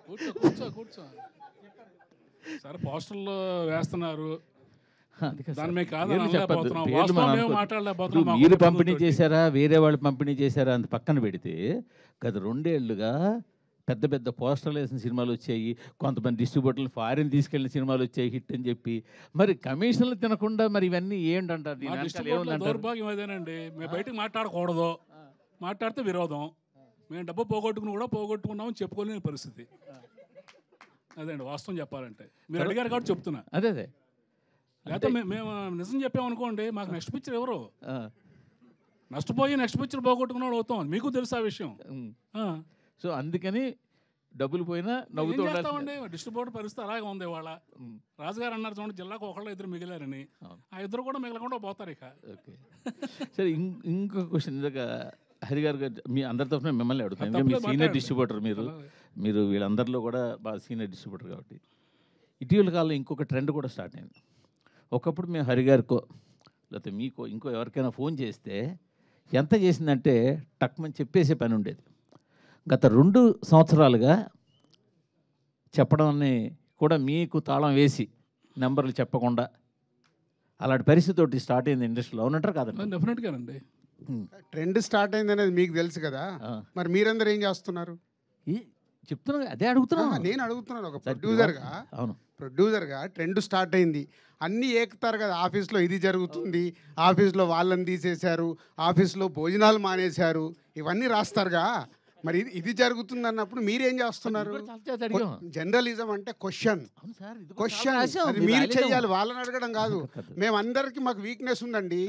కూర్చో కూర్చో కూర్చో సరే పోస్టర్లు వేస్తున్నారు దాని మీద కాదని అనలేకపోతున్నాం వాస్తవం మేము మాట్లాడలేకపోతున్నాం మీరు పంపిణీ చేశారా వేరే వాళ్ళు పంపిణీ చేశారా అంత పక్కన పెడితే గత 2 ఏళ్ళుగా పెద్ద పెద్ద పోస్టర్లు వేసిన సినిమాలు వచ్చాయి, కొంతమంది డిస్ట్రిబ్యూటర్లు ఫారిన్ తీసుకెళ్ళిన సినిమాలు వచ్చాయి హిట్ అని చెప్పి, మరి కమిషన్లు తినకుండా మరి ఇవన్నీ ఏంటంటారు? దౌర్భాగ్యం అదేనండి, మేము బయటకు మాట్లాడకూడదు, మాట్లాడితే విరోధం, మేము డబ్బు పోగొట్టుకున్నామని చెప్పుకోలేని పరిస్థితి అదేండి వాస్తవం చెప్పాలంటే. మీరు అడిగారు కాబట్టి చెప్తున్నా. అదే లేకపోతే మేము నిజం చెప్పామనుకోండి మాకు నెక్స్ట్ పిక్చర్ ఎవరు నష్టపోయి నెక్స్ట్ పిక్చర్ పోగొట్టుకున్నాడు అవుతాం, మీకు తెలుసు ఆ విషయం. సో అందుకని డబ్బులు పోయినా నవ్వుతూ ఉండాలి. డిస్ట్రిబ్యూటర్ పరిస్థితి అలాగే ఉంది. ఇవాళ రాజుగారు అన్నారు చూడండి, జిల్లాకు ఒకళ్ళు ఇద్దరు మిగిలారని, ఆ ఇద్దరు కూడా మిగలకుండా పోతారు ఇక. ఓకే సరే, ఇంకో క్వశ్చన్ హరి గారు మీ అందరి తరఫున మిమ్మల్ని అడుగుతాను. మీ సీనియర్ డిస్ట్రిబ్యూటర్ మీరు వీళ్ళందరిలో కూడా బాగా సీనియర్ డిస్ట్రిబ్యూటర్ కాబట్టి, ఇటీవల కాలంలో ఇంకొక ట్రెండ్ కూడా స్టార్ట్ అయింది. ఒకప్పుడు మేము హరి గారికో లేకపోతే మీకో ఇంకో ఎవరికైనా ఫోన్ చేస్తే ఎంత చేసిందంటే టక్మని చెప్పేసే పని ఉండేది. గత 2 సంవత్సరాలుగా చెప్పడాన్ని కూడా మీకు తాళం వేసి నెంబర్లు చెప్పకుండా అలాంటి పరిస్థితి ఒకటి స్టార్ట్ అయింది ఇండస్ట్రీలో, అవునంటారు కాదండి? డెఫినెట్గానండి. ట్రెండ్ స్టార్ట్ అయింది అనేది మీకు తెలుసు కదా, మరి మీరందరూ ఏం చేస్తున్నారు? చెప్తున్నా, అదే అడుగుతున్నా. నేను అడుగుతున్నాను ఒక ప్రొడ్యూసర్గా. అవును, ప్రొడ్యూసర్గా ట్రెండ్ స్టార్ట్ అయింది, అన్నీ ఏకుతారు కదా. ఆఫీస్లో ఇది జరుగుతుంది, ఆఫీస్లో వాళ్ళని తీసేశారు, ఆఫీస్లో భోజనాలు మానేశారు, ఇవన్నీ రాస్తారుగా. మరి ఇది జరుగుతుంది అన్నప్పుడు మీరేం చేస్తున్నారు? జర్నలిజం అంటే క్వశ్చన్ అది మీరు చెయ్యాలి, వాళ్ళని అడగడం కాదు. మేమందరికి మాకు వీక్నెస్ ఉందండి,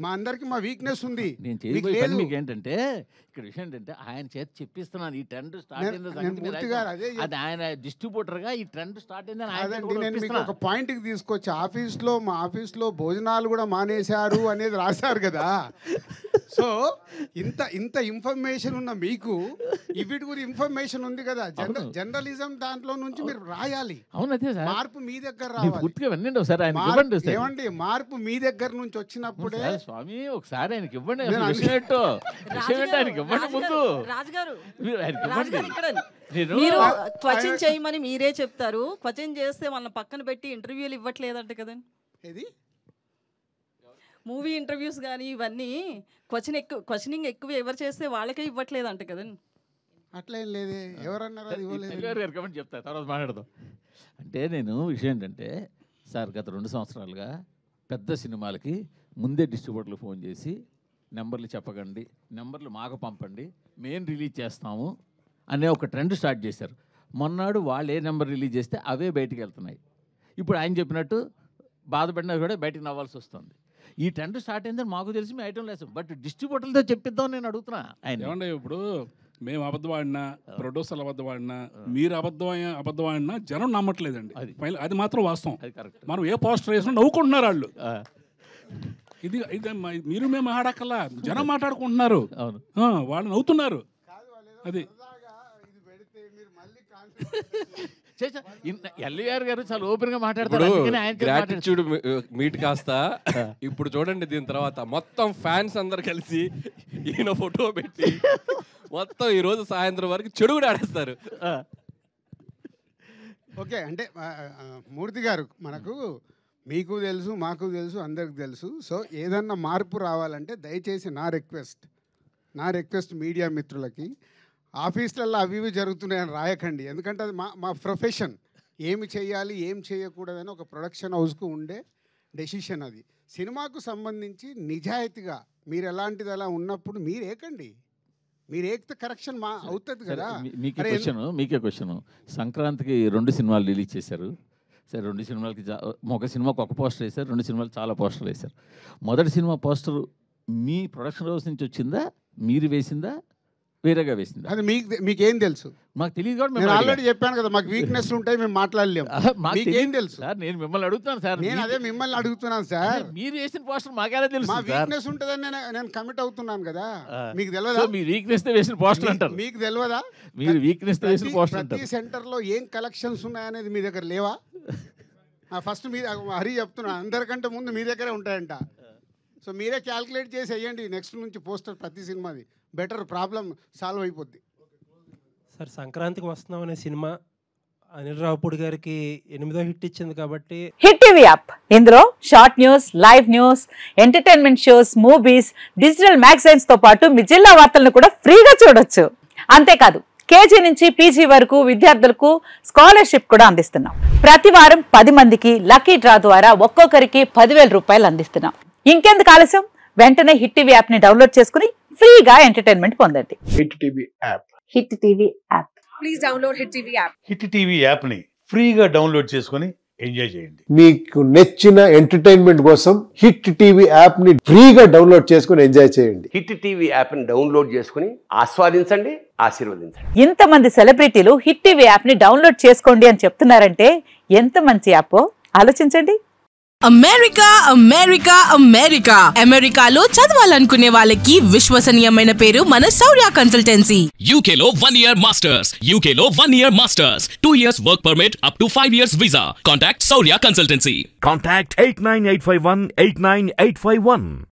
మా అందరికి మా వీక్నెస్ ఉంది. మీకు ఏంటంటే ఇక్కడ విషయం ఏంటంటే ఆయన చేతి చెప్పిస్తున్నాను ఈ ట్రెండ్ స్టార్ట్ అయింది, ఆయన డిస్ట్రిబ్యూటర్ గా ఈ ట్రెండ్ స్టార్ట్ అయిందని నేను మీకు ఒక పాయింట్ కి తీసుకొచ్చి, మా ఆఫీస్లో భోజనాలు కూడా మానేశారు అనేది రాశారు కదా. సో ఇంత ఇన్ఫర్మేషన్ ఉన్న మీకు ఇవిటి గురి ఇన్ఫర్మేషన్ ఉంది కదా. జర్నలిజం దాంట్లో నుంచి మీరు రాయాలి. మార్పు మీ దగ్గర రావాలి. ఏమండి, మార్పు మీ దగ్గర నుంచి వచ్చినప్పుడే స్వామి ఒకసారి ఆయనకి ఇవ్వండి. మీరు క్వశ్చన్ చేయమని మీరే చెప్తారు, క్వశ్చన్ చేస్తే వాళ్ళని పక్కన పెట్టి ఇంటర్వ్యూలు ఇవ్వట్లేదంట కదండి. ఏది మూవీ ఇంటర్వ్యూస్ కానీ ఇవన్నీ క్వశ్చనింగ్ ఎక్కువ ఎవరు చేస్తే వాళ్ళకే ఇవ్వట్లేదంట కదండి. అట్లా ఏం లేదే, ఎవరన్నారు అది ఇవ్వలేదు చెప్తా, తర్వాత మాట్లాడదాం. అంటే నేను విషయం ఏంటంటే సార్, గత 2 సంవత్సరాలుగా పెద్ద సినిమాలకి ముందే డిస్ట్రిబ్యూటర్లు ఫోన్ చేసి నెంబర్లు చెప్పకండి, నెంబర్లు మాకు పంపండి, మేము రిలీజ్ చేస్తాము అనే ఒక ట్రెండ్ స్టార్ట్ చేశారు. మొన్నాడు వాళ్ళు ఏ నెంబర్ రిలీజ్ చేస్తే అవే బయటికి వెళ్తున్నాయి. ఇప్పుడు ఆయన చెప్పినట్టు బాధపడినా కూడా బయటికి నవ్వాల్సి వస్తుంది. ఈ ట్రెండ్ స్టార్ట్ అయిందని మాకు తెలిసి మీ ఐటమ్ లేదు, బట్ డిస్ట్రిబ్యూటర్లతో చెప్పిద్దాం నేను అడుగుతున్నా. ఆయన ఏమంటే ఇప్పుడు మేము అబద్ధం ఆడినా, ప్రొడ్యూసర్లు అబద్ధం ఆడినా, మీరు అబద్ధం ఆడినా జనం నమ్మట్లేదండి. అది మాత్రం వాస్తవం. మనం ఏ పోస్టర్ వేసినా నవ్వుకుంటున్నారు వాళ్ళు. ఇది మీరు మేము ఆడక్కల్లా, జనం మాట్లాడుకుంటున్నారు, వాళ్ళు నవ్వుతున్నారు. అది ఎల్ఈఆర్ గారు చాలా ఓపెన్ గా మాట్లాడతారు. గ్రాటిట్యూడ్ మీట్ కాస్త ఇప్పుడు చూడండి, దీని తర్వాత మొత్తం ఫ్యాన్స్ అందరు కలిసి ఈయన ఫోటో పెట్టి మొత్తం ఈ రోజు సాయంత్రం వరకు చెడు కూడా ఆడేస్తారు. ఓకే, అంటే మూర్తి గారు, మీకు తెలుసు, మాకు తెలుసు, అందరికి తెలుసు. సో ఏదన్నా మార్పు రావాలంటే దయచేసి నా రిక్వెస్ట్ మీడియా మిత్రులకి, ఆఫీసులలో అవి ఇవి జరుగుతున్నాయని రాయకండి. ఎందుకంటే అది మా ప్రొఫెషన్. ఏమి చేయాలి ఏం చేయకూడదని ఒక ప్రొడక్షన్ హౌస్కు ఉండే డెసిషన్ అది. సినిమాకు సంబంధించి నిజాయితీగా మీరు ఎలాంటిది అలా ఉన్నప్పుడు మీరు ఏకండి, మీరు ఏకితే కరెక్షన్ అవుతుంది కదా. మీకే క్వశ్చన్, సంక్రాంతికి 2 సినిమాలు రిలీజ్ చేశారు. సరే, 2 సినిమాలకి ఒక సినిమాకి ఒక పోస్టర్ వేశారు, 2 సినిమాలు చాలా పోస్టర్లు వేశారు. మొదటి సినిమా పోస్టర్ మీ ప్రొడక్షన్ హౌస్ నుంచి వచ్చిందా, మీరు వేసిందా, వేరేగా వేసిందా? అది మీకేం తెలుసు? మాకు తెలియదు కాబట్టి నేను ఆల్రెడీ చెప్పాను కదా, మాకు వీక్నెస్ ఉంటాయి, మేము మాట్లాడలేము. మీకేం తెలుసు సార్? నేను మిమ్మల్ని అడుగుతాను సార్. నేను అదే మిమ్మల్ని అడుగుతున్నాను సార్. మీరు వేసిన పోస్టర్ మాకేలా తెలుసు? మా వీక్నెస్ ఉంటుందని నేను కమిట్ అవుతున్నాను కదా. మీకు తెలియదా? మీ వీక్నెస్ తో వేసిన పోస్టర్ అంటారు. మీకు తెలియదా? మీరు వీక్నెస్ తో వేసిన పోస్టర్ అంటారు. ప్రతి సెంటర్లో ఏం కలెక్షన్స్ ఉన్నాయనేది మీ దగ్గర లేవా? ఫస్ట్ మీ హరి చెప్తున్నా, అందరికంటే ముందు మీ దగ్గరే ఉంటాయంట. సో మీరే క్యాల్కులేట్ చేసి వేయండి నెక్స్ట్ నుంచి పోస్టర్ ప్రతి సినిమాది. బెటర్, ప్రాబ్లం సాల్వ్ అయిపోద్ది. సార్ సంక్రాంతికి వస్తున్నాం అనే సినిమా అనిల్ రావుపూడి గారికి 8వ హిట్ ఇచ్చింది కాబట్టి హిట్ టీవీ యాప్ ఇందులో short news, live news, entertainment shows, movies, digital magazines తో పాటు మీ జిల్లా వార్తలను కూడా ఫ్రీగా చూడొచ్చు. అంతేకాదు కేజీ నుంచి పీజీ వరకు విద్యార్థులకు స్కాలర్షిప్ కూడా అందిస్తున్నాం. ప్రతి వారం 10 మందికి లక్కీ డ్రా ద్వారా ఒక్కొక్కరికి 10,000 రూపాయలు అందిస్తున్నాం. ఇంకెందుకు ఆలస్యం, వెంటనే హిట్ టీవీ యాప్ ని డౌన్లోడ్ చేసుకుని ఫ్రీగా ఎంటర్టైన్మెంట్ పొందండి. Hit TV app. Hit TV app. Please download hit TV app. Hit TV యాప్ని ఫ్రీగా డౌన్లోడ్ చేసుకొని ఎంజాయ్ చేయండి. మీకు నచ్చిన ఎంటర్టైన్మెంట్ కోసం హిట్ టీవీ యాప్ ని ఫ్రీగా డౌన్లోడ్ చేసుకొని ఎంజాయ్ చేయండి. హిట్ టీవీ యాప్ ని డౌన్లోడ్ చేసుకుని ఆస్వాదించండి, ఆశీర్వదించండి. ఇంతమంది సెలబ్రిటీలు హిట్ టీవీ యాప్ ని డౌన్లోడ్ చేసుకోండి అని చెప్తున్నారంటే ఎంత మంచి యాప్ ఆలోచించండి. అమెరికా అమెరికా అమెరికా అమెరికాలో చదవాలనుకునే వాళ్ళకి విశ్వసనీయమైన పేరు మన శౌర్య కన్సల్టెన్సీ. UK లో 1 year masters, UK లో 1 year masters, 2 years work permit up to 5 years visa. Contact Saurya Consultancy. Contact 89851 89851.